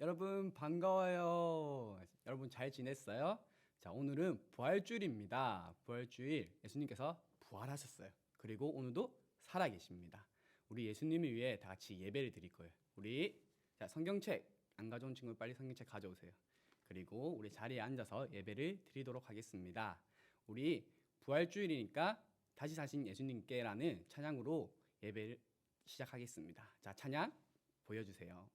여러분 반가워요. 여러분 잘 지냈어요? 자, 오늘은 부활주일입니다. 부활주일 예수님께서 부활하셨어요. 그리고 오늘도 살아계십니다. 우리 예수님을 위해 다 같이 예배를 드릴 거예요. 우리 자, 성경책 안 가져온 친구 빨리 성경책 가져오세요. 그리고 우리 자리에 앉아서 예배를 드리도록 하겠습니다. 우리 부활주일이니까 다시 사신 예수님께라는 찬양으로 예배를 시작하겠습니다. 자, 찬양 보여주세요.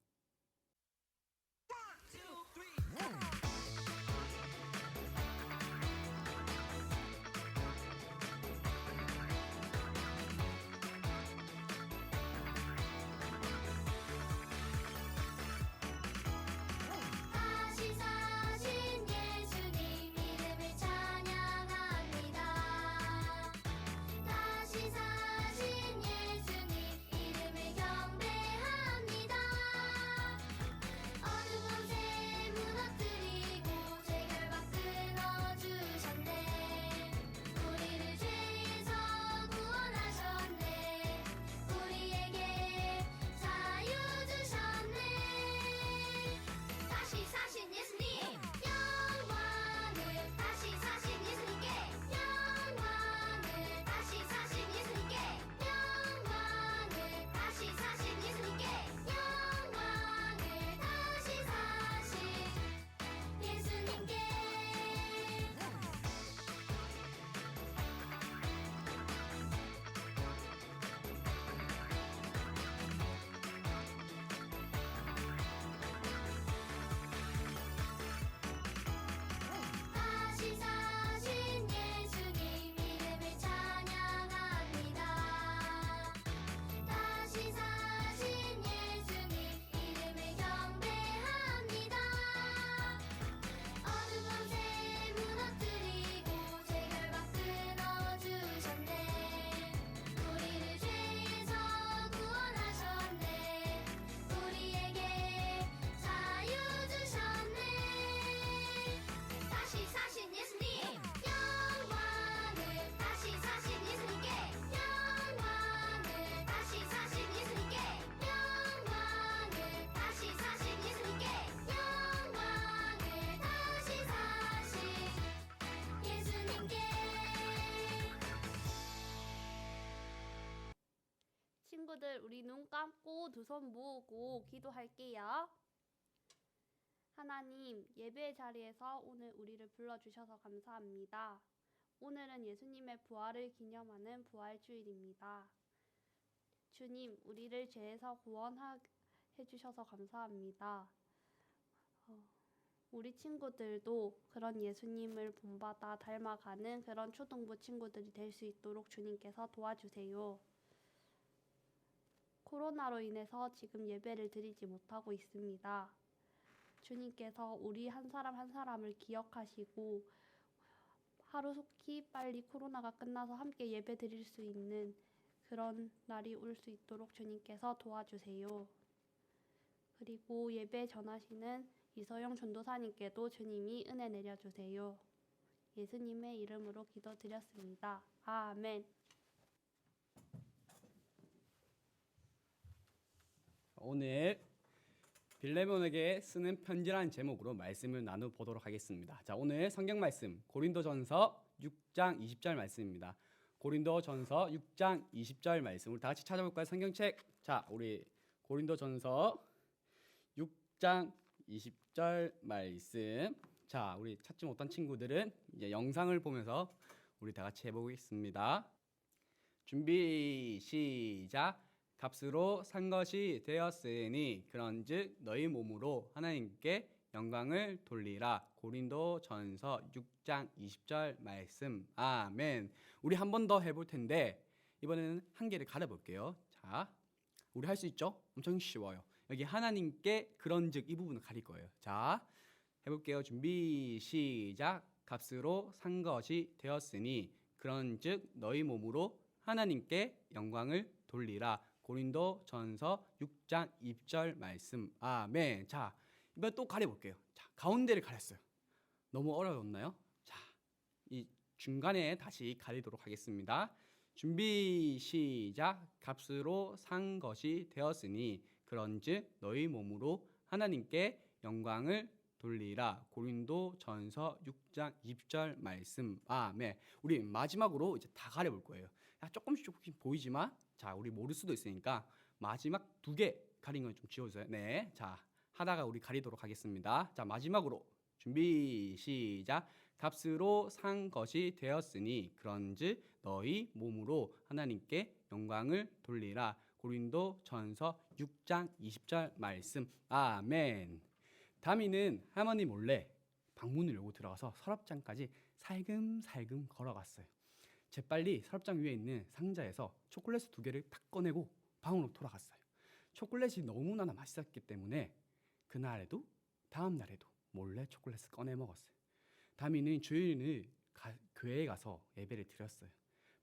다시 사신 예수님 이름을 찬양합니다. 다시 사신 예수님 이름을 경배합니다. 어두운 밤새 무너뜨리고 죄 결박 끊어주셨네. 우리를 죄에서 구원하셨네. 우리에게 자유 주셨네. 다시 사신 예수님 영광을 다시 사신 예수님께 영광을 다시 사신 예수님께 영광을 다시 사신 예수님께 영광을 다시 사신 예수님께 다시 사신 예수님 이름을 찬양합니다. 다시 사신 예수님 이름을 경배합니다. 어두운 밤새 무너뜨리고 죄 결박 끊어주셨네. 우리를 죄에서 구원하셨네. 우리에게 자유 주셨네. 다시 사신 예수님 영광을 다시 사신 예수님께 영광을 다시 사신 예수님께 영광을 다시 사신 예수님께 영광을 다시 사신 예수님께. 친구들, 우리 눈 감고 두 손 모으고 기도할게요. 하나님, 예배의 자리에서 오늘 우리를 불러주셔서 감사합니다. 오늘은 예수님의 부활을 기념하는 부활주일입니다. 주님, 우리를 죄에서 구원해 주셔서 감사합니다. 우리 친구들도 그런 예수님을 본받아 닮아가는 그런 초등부 친구들이 될 수 있도록 주님께서 도와주세요. 코로나로 인해서 지금 예배를 드리지 못하고 있습니다. 주님께서 우리 한 사람 한 사람을 기억하시고 하루속히 빨리 코로나가 끝나서 함께 예배 드릴 수 있는 그런 날이 올 수 있도록 주님께서 도와주세요. 그리고 예배 전하시는 이서영 전도사님께도 주님이 은혜 내려주세요. 예수님의 이름으로 기도드렸습니다. 아멘. 오늘 빌레몬에게 쓰는 편지라는 제목으로 말씀을 나눠보도록 하겠습니다. 자, 오늘 성경 말씀 고린도전서 6장 20절 말씀입니다. 고린도전서 6장 20절 말씀 우리 다 같이 찾아볼까요? 성경책. 자, 우리 고린도전서 6장 20절 말씀. 자, 우리 찾지 못한 친구들은 이제 영상을 보면서 우리 다 같이 해보겠습니다. 준비 시작. 값으로 산 것이 되었으니 그런즉 너희 몸으로 하나님께 영광을 돌리라. 고린도전서 6장 20절 말씀. 아멘. 우리 한 번 더 해볼 텐데 이번에는 한 개를 가려볼게요. 자, 우리 할 수 있죠? 엄청 쉬워요. 여기 하나님께 그런즉 이 부분을 가릴 거예요. 자, 해볼게요. 준비 시작. 값으로 산 것이 되었으니 그런즉 너희 몸으로 하나님께 영광을 돌리라. 고린도전서 6장 20절 말씀. 아멘. 자, 이번 또 가려볼게요. 자, 가운데를 가렸어요. 너무 어려웠나요? 자, 이 중간에 다시 가리도록 하겠습니다. 준비 시작. 값으로 산 것이 되었으니 그런즉 너희 몸으로 하나님께 영광을 돌리라. 고린도전서 6장 20절 말씀. 아멘. 우리 마지막으로 이제 다 가려볼 거예요. 조금씩 보이지만 자, 우리 모를 수도 있으니까 마지막 2개 가린 건 좀 지워주세요. 네, 자 하다가 우리 가리도록 하겠습니다. 자, 마지막으로 준비 시작. 값으로 산 것이 되었으니 그런즉 너희 몸으로 하나님께 영광을 돌리라. 고린도전서 6장 20절 말씀. 아멘. 다미는 할머니 몰래 방문을 열고 들어가서 서랍장까지 살금살금 걸어갔어요. 재빨리 서랍장 위에 있는 상자에서 초콜릿 2개를 탁 꺼내고 방으로 돌아갔어요. 초콜릿이 너무나 맛있었기 때문에 그날에도 다음 날에도 몰래 초콜릿을 꺼내 먹었어요. 다미는 주일을 교회에 가서 예배를 드렸어요.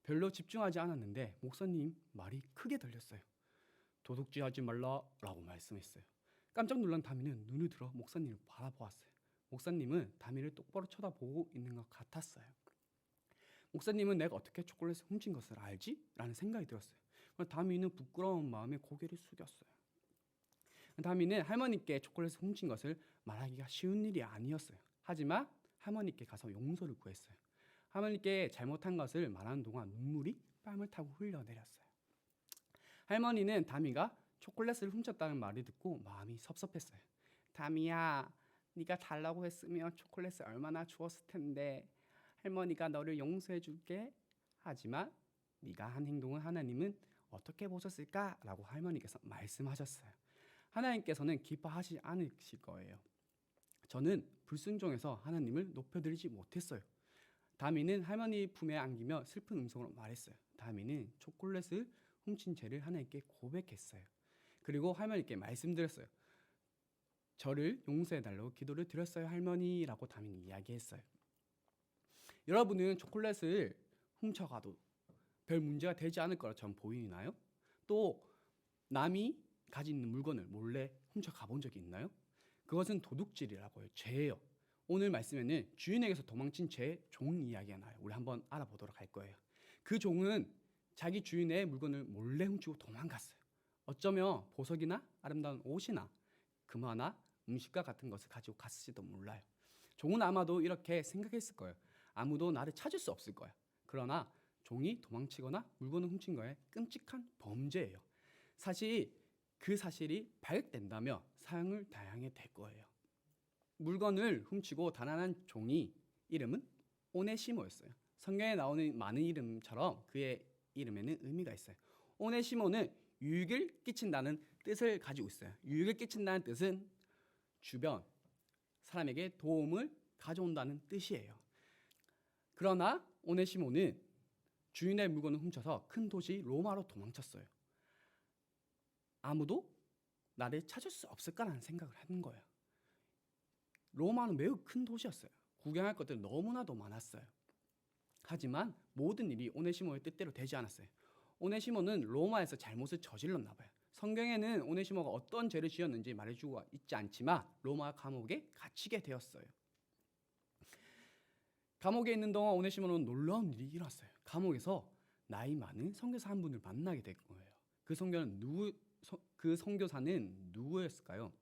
별로 집중하지 않았는데 목사님 말이 크게 들렸어요. 도둑질하지 말라라고 말씀했어요. 깜짝 놀란 다미는 눈을 들어 목사님을 바라보았어요. 목사님은 다미를 똑바로 쳐다보고 있는 것 같았어요. 목사님은 내가 어떻게 초콜릿을 훔친 것을 알지? 라는 생각이 들었어요. 다미는 부끄러운 마음에 고개를 숙였어요. 다미는 할머니께 초콜릿을 훔친 것을 말하기가 쉬운 일이 아니었어요. 하지만 할머니께 가서 용서를 구했어요. 할머니께 잘못한 것을 말하는 동안 눈물이 뺨을 타고 흘러내렸어요. 할머니는 다미가 초콜릿을 훔쳤다는 말을 듣고 마음이 섭섭했어요. 다미야, 네가 달라고 했으면 초콜릿을 얼마나 주었을 텐데. 할머니가 너를 용서해 줄게. 하지만 네가 한 행동을 하나님은 어떻게 보셨을까? 라고 할머니께서 말씀하셨어요. 하나님께서는 기뻐하지 않으실 거예요. 저는 불순종해서 하나님을 높여드리지 못했어요. 다미는 할머니 품에 안기며 슬픈 음성으로 말했어요. 다미는 초콜릿을 훔친 죄를 하나님께 고백했어요. 그리고 할머니께 말씀드렸어요. 저를 용서해달라고 기도를 드렸어요, 할머니라고 다미는 이야기했어요. 여러분은 초콜릿을 훔쳐가도 별 문제가 되지 않을 거라 전 보이나요? 또 남이 가지고 있는 물건을 몰래 훔쳐가 본 적이 있나요? 그것은 도둑질이라고 해요. 죄예요. 오늘 말씀에는 주인에게서 도망친 죄의 종 이야기가 나요. 우리 한번 알아보도록 할 거예요. 그 종은 자기 주인의 물건을 몰래 훔치고 도망갔어요. 어쩌면 보석이나 아름다운 옷이나 금화나 음식과 같은 것을 가지고 갔을지도 몰라요. 종은 아마도 이렇게 생각했을 거예요. 아무도 나를 찾을 수 없을 거야. 그러나 종이 도망치거나 물건을 훔친 거에 끔찍한 범죄예요. 사실 그 사실이 발견된다면 사형을 당하게 될 거예요. 물건을 훔치고 달아난 종이 이름은 오네시모였어요. 성경에 나오는 많은 이름처럼 그의 이름에는 의미가 있어요. 오네시모는 유익을 끼친다는 뜻을 가지고 있어요. 유익을 끼친다는 뜻은 주변 사람에게 도움을 가져온다는 뜻이에요. 그러나 오네시모는 주인의 물건을 훔쳐서 큰 도시 로마로 도망쳤어요. 아무도 나를 찾을 수 없을까라는 생각을 한 거예요. 로마는 매우 큰 도시였어요. 구경할 것들이 너무나도 많았어요. 하지만 모든 일이 오네시모의 뜻대로 되지 않았어요. 오네시모는 로마에서 잘못을 저질렀나 봐요. 성경에는 오네시모가 어떤 죄를 지었는지 말해주고 있지 않지만 로마 감옥에 갇히게 되었어요. 감옥에 있는 동안 오네시모는 놀라운 일이 일어났어요. 감옥에서 나이 많은 선교사 한 분을 만나게 된 거예요. 그 선교사는 누구였을까요?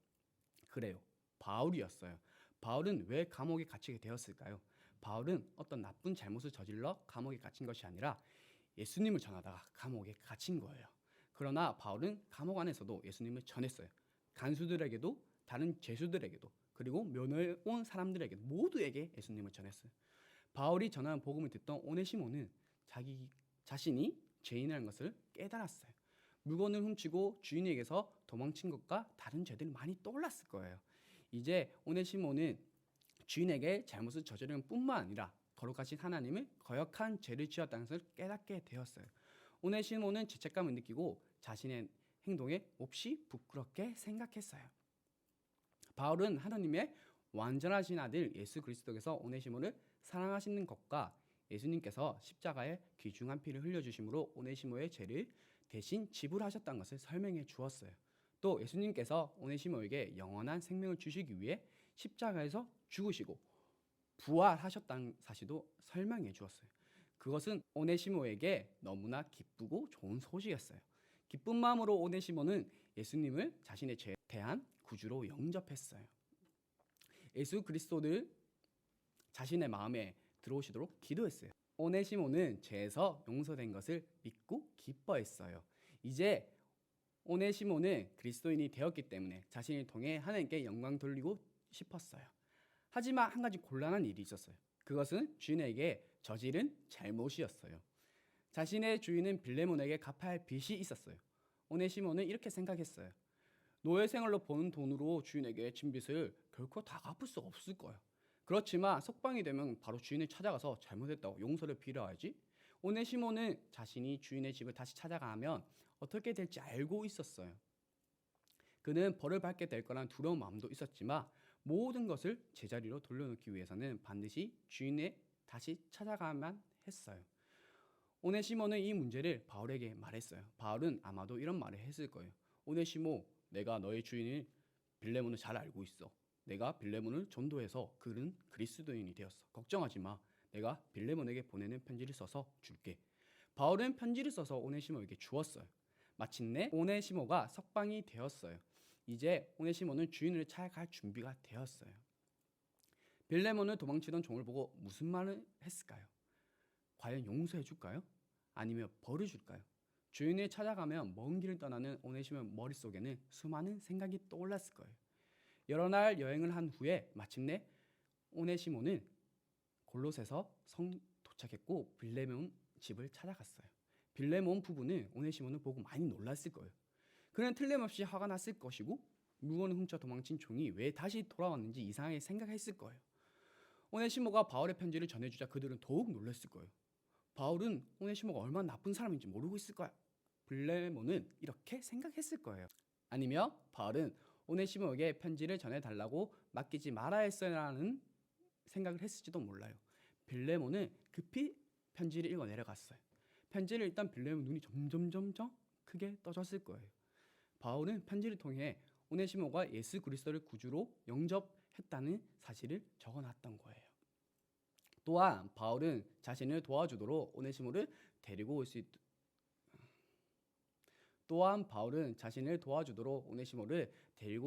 그래요, 바울이었어요. 바울은 왜 감옥에 갇히게 되었을까요? 바울은 어떤 나쁜 잘못을 저질러 감옥에 갇힌 것이 아니라 예수님을 전하다가 감옥에 갇힌 거예요. 그러나 바울은 감옥 안에서도 예수님을 전했어요. 간수들에게도 다른 죄수들에게도 그리고 면회 온 사람들에게 모두에게 예수님을 전했어요. 바울이 전하는 복음을 듣던 오네시모는 자기 자신이 죄인이라는 것을 깨달았어요. 물건을 훔치고 주인에게서 도망친 것과 다른 죄들이 많이 떠올랐을 거예요. 이제 오네시모는 주인에게 잘못을 저지르는 뿐만 아니라 거룩하신 하나님을 거역한 죄를 지었다는 것을 깨닫게 되었어요. 오네시모는 죄책감을 느끼고 자신의 행동에 몹시 부끄럽게 생각했어요. 바울은 하나님의 완전하신 아들 예수 그리스도께서 오네시모를 사랑하시는 것과 예수님께서 십자가에 귀중한 피를 흘려주심으로 오네시모의 죄를 대신 지불하셨다는 것을 설명해 주었어요. 또 예수님께서 오네시모에게 영원한 생명을 주시기 위해 십자가에서 죽으시고 부활하셨다는 사실도 설명해 주었어요. 그것은 오네시모에게 너무나 기쁘고 좋은 소식이었어요. 기쁜 마음으로 오네시모는 예수님을 자신의 죄에 대한 구주로 영접했어요. 예수 그리스도를 자신의 마음에 들어오시도록 기도했어요. 오네시모는 죄에서 용서된 것을 믿고 기뻐했어요. 이제 오네시모는 그리스도인이 되었기 때문에 자신을 통해 하나님께 영광 돌리고 싶었어요. 하지만 한 가지 곤란한 일이 있었어요. 그것은 주인에게 저지른 잘못이었어요. 자신의 주인은 빌레몬에게 갚아야 할 빚이 있었어요. 오네시모는 이렇게 생각했어요. 노예 생활로 버는 돈으로 주인에게 진 빚을 결코 다 갚을 수 없을 거야. 그렇지만 석방이 되면 바로 주인을 찾아가서 잘못했다고 용서를 빌어야지. 오네시모는 자신이 주인의 집을 다시 찾아가면 어떻게 될지 알고 있었어요. 그는 벌을 받게 될 거란 두려운 마음도 있었지만 모든 것을 제자리로 돌려놓기 위해서는 반드시 주인에 다시 찾아가야만 했어요. 오네시모는 이 문제를 바울에게 말했어요. 바울은 아마도 이런 말을 했을 거예요. 오네시모, 내가 너의 주인을 빌레몬을 잘 알고 있어. 내가 빌레몬을 전도해서 그는 그리스도인이 되었어. 걱정하지 마. 내가 빌레몬에게 보내는 편지를 써서 줄게. 바울은 편지를 써서 오네시모에게 주었어요. 마침내 오네시모가 석방이 되었어요. 이제 오네시모는 주인을 찾아갈 준비가 되었어요. 빌레몬을 도망치던 종을 보고 무슨 말을 했을까요? 과연 용서해 줄까요? 아니면 벌을 줄까요? 주인을 찾아가면 먼 길을 떠나는 오네시모 머릿속에는 수많은 생각이 떠올랐을 거예요. 여러 날 여행을 한 후에 마침내 오네시모는 골로새서 성 도착했고 빌레몬 집을 찾아갔어요. 빌레몬 부부는 오네시모를 보고 많이 놀랐을 거예요. 그는 틀림없이 화가 났을 것이고 물건을 훔쳐 도망친 종이 왜 다시 돌아왔는지 이상하게 생각했을 거예요. 오네시모가 바울의 편지를 전해주자 그들은 더욱 놀랐을 거예요. 바울은 오네시모가 얼마나 나쁜 사람인지 모르고 있을 거야. 빌레몬은 이렇게 생각했을 거예요. 아니면 바울은 오네시모에게 편지를 전해달라고 맡기지 말아야 했어라는 생각을 했을지도 몰라요. 빌레몬은 급히 편지를 읽어 내려갔어요. 편지를 읽던 빌레몬 눈이 점점 크게 떠졌을 거예요. 바울은 편지를 통해 오네시모가 예수 그리스도를 구주로 영접했다는 사실을 적어놨던 거예요. 또한 바울은 자신을 도와주도록 오네시모를 데리고 올 수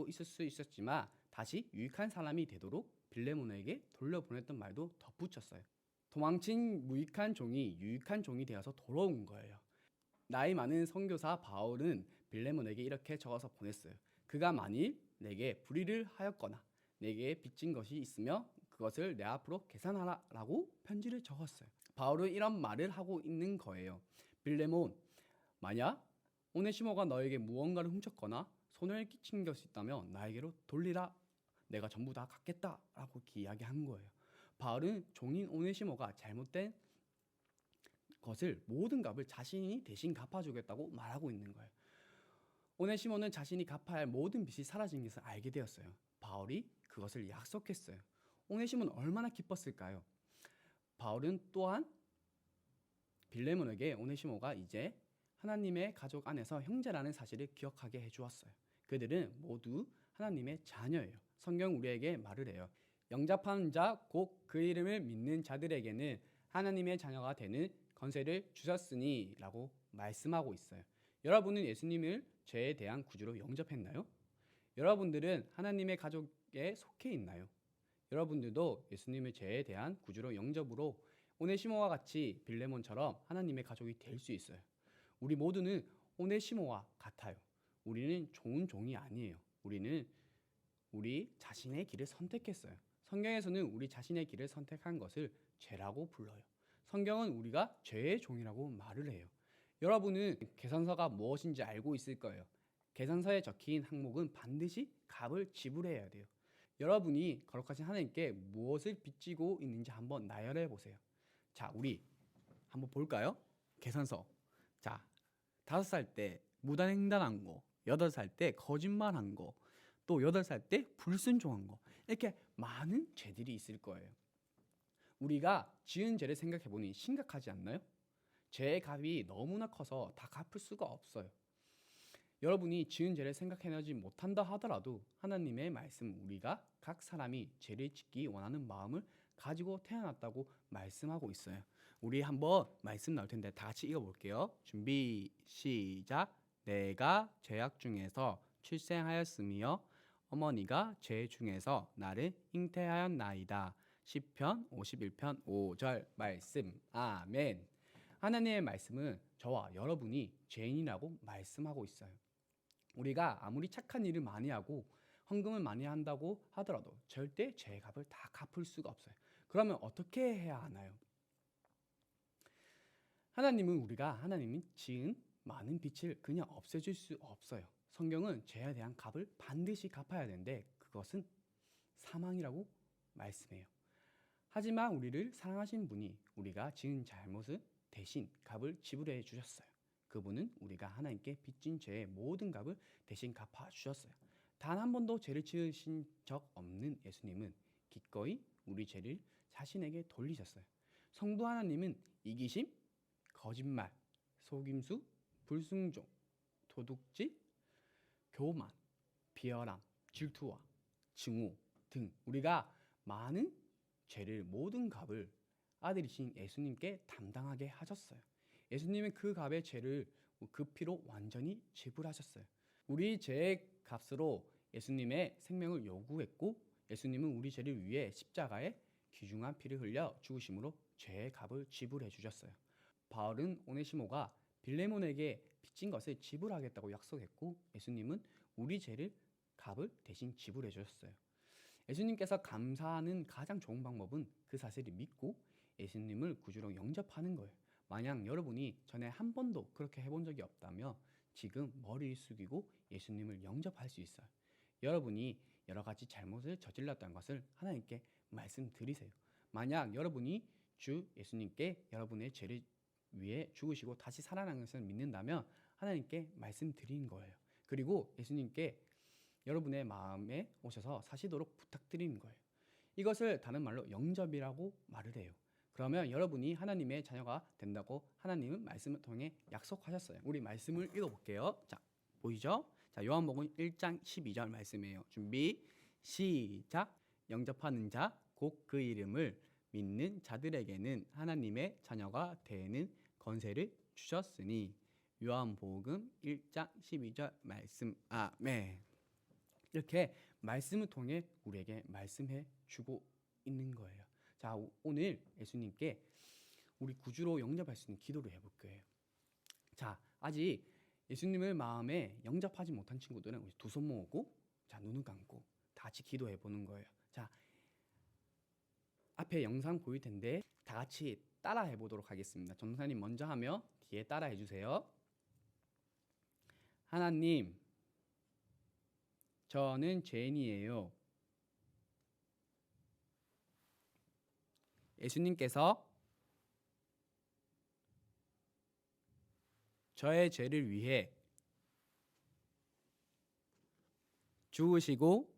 있을 수 있었지만 다시 유익한 사람이 되도록 빌레몬에게 돌려보냈던 말도 덧붙였어요. 도망친 무익한 종이 유익한 종이 되어서 돌아온 거예요. 나이 많은 선교사 바울은 빌레몬에게 이렇게 적어서 보냈어요. 그가 만일 내게 불의를 하였거나 내게 빚진 것이 있으며 그것을 내 앞으로 계산하라라고 편지를 적었어요. 바울은 이런 말을 하고 있는 거예요. 빌레몬, 만약 오네시모가 너에게 무언가를 훔쳤거나 손해를 끼친 것이 있다면 나에게로 돌리라. 내가 전부 다 갚겠다라고 이야기한 거예요. 바울은 종인 오네시모가 잘못된 것을 모든 값을 자신이 대신 갚아주겠다고 말하고 있는 거예요. 오네시모는 자신이 갚아야 할 모든 빚이 사라진 것을 알게 되었어요. 바울이 그것을 약속했어요. 오네시모는 얼마나 기뻤을까요? 바울은 또한 빌레몬에게 오네시모가 이제 하나님의 가족 안에서 형제라는 사실을 기억하게 해주었어요. 그들은 모두 하나님의 자녀예요. 성경 우리에게 말을 해요. 영접하는 자 곧 그 이름을 믿는 자들에게는 하나님의 자녀가 되는 권세를 주셨으니 라고 말씀하고 있어요. 여러분은 예수님을 죄에 대한 구주로 영접했나요? 여러분들은 하나님의 가족에 속해 있나요? 여러분들도 예수님의 죄에 대한 구주로 영접으로 오네시모와 같이 빌레몬처럼 하나님의 가족이 될 수 있어요. 우리 모두는 오네시모와 같아요. 우리는 좋은 종이 아니에요. 우리는 우리 자신의 길을 선택했어요. 성경에서는 우리 자신의 길을 선택한 것을 죄라고 불러요. 성경은 우리가 죄의 종이라고 말을 해요. 여러분은 계산서가 무엇인지 알고 있을 거예요. 계산서에 적힌 항목은 반드시 값을 지불해야 돼요. 여러분이 거룩하신 하나님께 무엇을 빚지고 있는지 한번 나열해 보세요. 자, 우리 한번 볼까요? 계산서. 자, 5살 때 무단횡단한 거, 8살 때 거짓말한 거, 또 8살 때 불순종한 거, 이렇게 많은 죄들이 있을 거예요. 우리가 지은 죄를 생각해 보니 심각하지 않나요? 죄의 값이 너무나 커서 다 갚을 수가 없어요. 여러분이 지은 죄를 생각해내지 못한다 하더라도 하나님의 말씀, 우리가 각 사람이 죄를 짓기 원하는 마음을 가지고 태어났다고 말씀하고 있어요. 우리 한번 말씀 나올 텐데 다 같이 읽어볼게요. 준비 시작. 내가 죄악 중에서 출생하였으며 어머니가 죄 중에서 나를 잉태하였나이다. 시편 51편 5절 말씀. 아멘. 하나님의 말씀은 저와 여러분이 죄인이라고 말씀하고 있어요. 우리가 아무리 착한 일을 많이 하고 헌금을 많이 한다고 하더라도 절대 죄의 값을 다 갚을 수가 없어요. 그러면 어떻게 해야 하나요? 하나님이 지은 많은 빛을 그냥 없애줄 수 없어요. 성경은 죄에 대한 값을 반드시 갚아야 되는데 그것은 사망이라고 말씀해요. 하지만 우리를 사랑하신 분이 우리가 지은 잘못을 대신 값을 지불해 주셨어요. 그분은 우리가 하나님께 빚진 죄의 모든 값을 대신 갚아 주셨어요. 단 한 번도 죄를 지으신 적 없는 예수님은 기꺼이 우리 죄를 자신에게 돌리셨어요. 성부 하나님은 이기심, 거짓말, 속임수, 불순종, 도둑질, 교만, 비열함, 질투와 증오 등 우리가 많은 죄를 모든 값을 아들이신 예수님께 담당하게 하셨어요. 예수님은 그 값의 죄를 그 피로 완전히 지불하셨어요. 우리 죄의 값으로 예수님의 생명을 요구했고 예수님은 우리 죄를 위해 십자가에 귀중한 피를 흘려 죽으심으로 죄의 값을 지불해 주셨어요. 바울은 오네시모가 빌레몬에게 빚진 것을 지불하겠다고 약속했고 예수님은 우리 죄를 값을 대신 지불해 주셨어요. 예수님께서 감사하는 가장 좋은 방법은 그 사실을 믿고 예수님을 구주로 영접하는 거예요. 만약 여러분이 전에 한 번도 그렇게 해본 적이 없다면 지금 머리를 숙이고 예수님을 영접할 수 있어요. 여러분이 여러 가지 잘못을 저질렀다는 것을 하나님께 말씀드리세요. 만약 여러분이 주 예수님께 여러분의 죄를 위해 죽으시고 다시 살아난 것을 믿는다면 하나님께 말씀드린 거예요. 그리고 예수님께 여러분의 마음에 오셔서 사시도록 부탁드리는 거예요. 이것을 다른 말로 영접이라고 말을 해요. 그러면 여러분이 하나님의 자녀가 된다고 하나님은 말씀을 통해 약속하셨어요. 우리 말씀을 읽어볼게요. 자, 보이죠? 자, 요한복음 1장 12절 말씀이에요. 준비, 시작. 영접하는 자, 곧 그 이름을 믿는 자들에게는 하나님의 자녀가 되는 권세를 주셨으니. 요한복음 1장 12절 말씀. 아멘. 이렇게 말씀을 통해 우리에게 말씀해 주고 있는 거예요. 자, 오늘 예수님께 우리 구주로 영접할 수 있는 기도를 해볼 거예요. 자, 아직 예수님을 마음에 영접하지 못한 친구들은 두 손 모으고 자, 눈을 감고 다 같이 기도해 보는 거예요. 자, 앞에 영상 보일 텐데 다 같이 따라 해보도록 하겠습니다. 전도사님 먼저 하며 뒤에 따라 해주세요. 하나님, 저는 죄인이에요. 예수님께서 저의 죄를 위해 죽으시고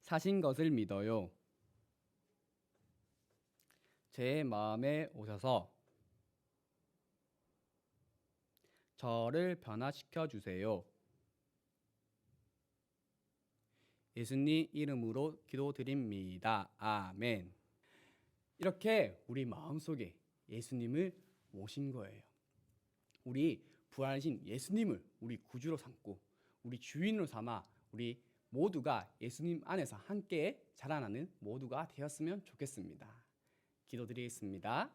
사신 것을 믿어요. 제 마음에 오셔서 저를 변화시켜 주세요. 예수님 이름으로 기도드립니다. 아멘. 이렇게 우리 마음속에 예수님을 모신 거예요. 우리 부활하신 예수님을 우리 구주로 삼고 우리 주인으로 삼아 우리 모두가 예수님 안에서 함께 자라나는 모두가 되었으면 좋겠습니다. 기도드리겠습니다.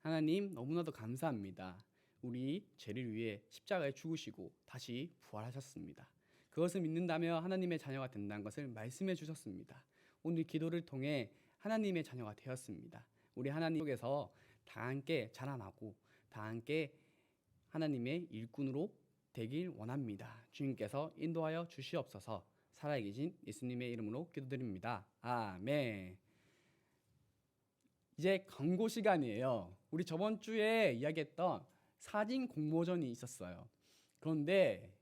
하나님, 너무나도 감사합니다. 우리 죄를 위해 십자가에 죽으시고 다시 부활하셨습니다. 그것을 믿는다면 하나님의 자녀가 된다는 것을 말씀해 주셨습니다. 오늘 기도를 통해 하나님의 자녀가 되었습니다. 우리 하나님 속에서 다 함께 자라나고 다 함께 하나님의 일꾼으로 되길 원합니다. 주님께서 인도하여 주시옵소서. 살아계신 예수님의 이름으로 기도드립니다. 아멘. 이제 광고 시간이에요. 우리 저번 주에 이야기했던 사진 공모전이 있었어요. 그런데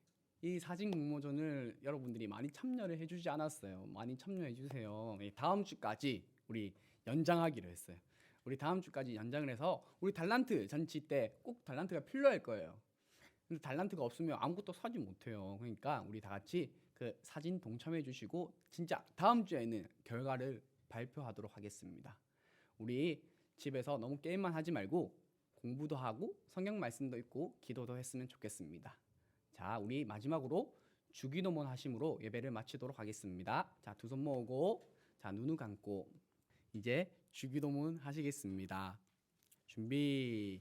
이 사진 공모전을 여러분들이 많이 참여를 해주지 않았어요. 많이 참여해 주세요. 다음 주까지 우리 연장하기로 했어요. 우리 다음 주까지 연장을 해서 우리 달란트 잔치 때 꼭 달란트가 필요할 거예요. 근데 달란트가 없으면 아무것도 사지 못해요. 그러니까 우리 다 같이 그 사진 동참해 주시고 진짜 다음 주에는 결과를 발표하도록 하겠습니다. 우리 집에서 너무 게임만 하지 말고 공부도 하고 성경 말씀도 읽고 기도도 했으면 좋겠습니다. 자, 자, 우리 마지막으로 주기도문 하심으로 예배를 마치도록 하겠습니다. 자, 두 손 모으고, 자, 눈을 감고 이제 주기도문 하시겠습니다. 준비,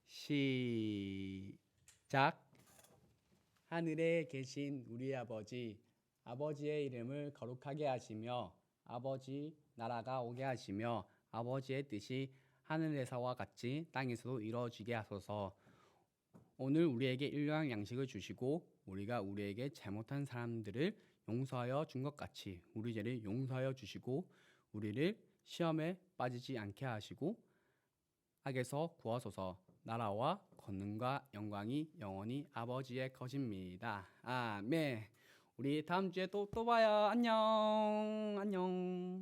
시작. 하늘에 계신 우리 아버지, 아버지의 이름을 거룩하게 하시며 아버지 나라가 오게 하시며 아버지의 뜻이 하늘에서와 같이 땅에서도 이루어지게 하소서. 오늘 우리에게 일용할 양식을 주시고 우리가 우리에게 잘못한 사람들을 용서하여 준 것 같이 우리 죄를 용서하여 주시고 우리를 시험에 빠지지 않게 하시고 악에서 구하소서. 나라와 권능과 영광이 영원히 아버지의 것입니다. 아멘. 우리 다음 주에 또 봐요. 안녕. 안녕.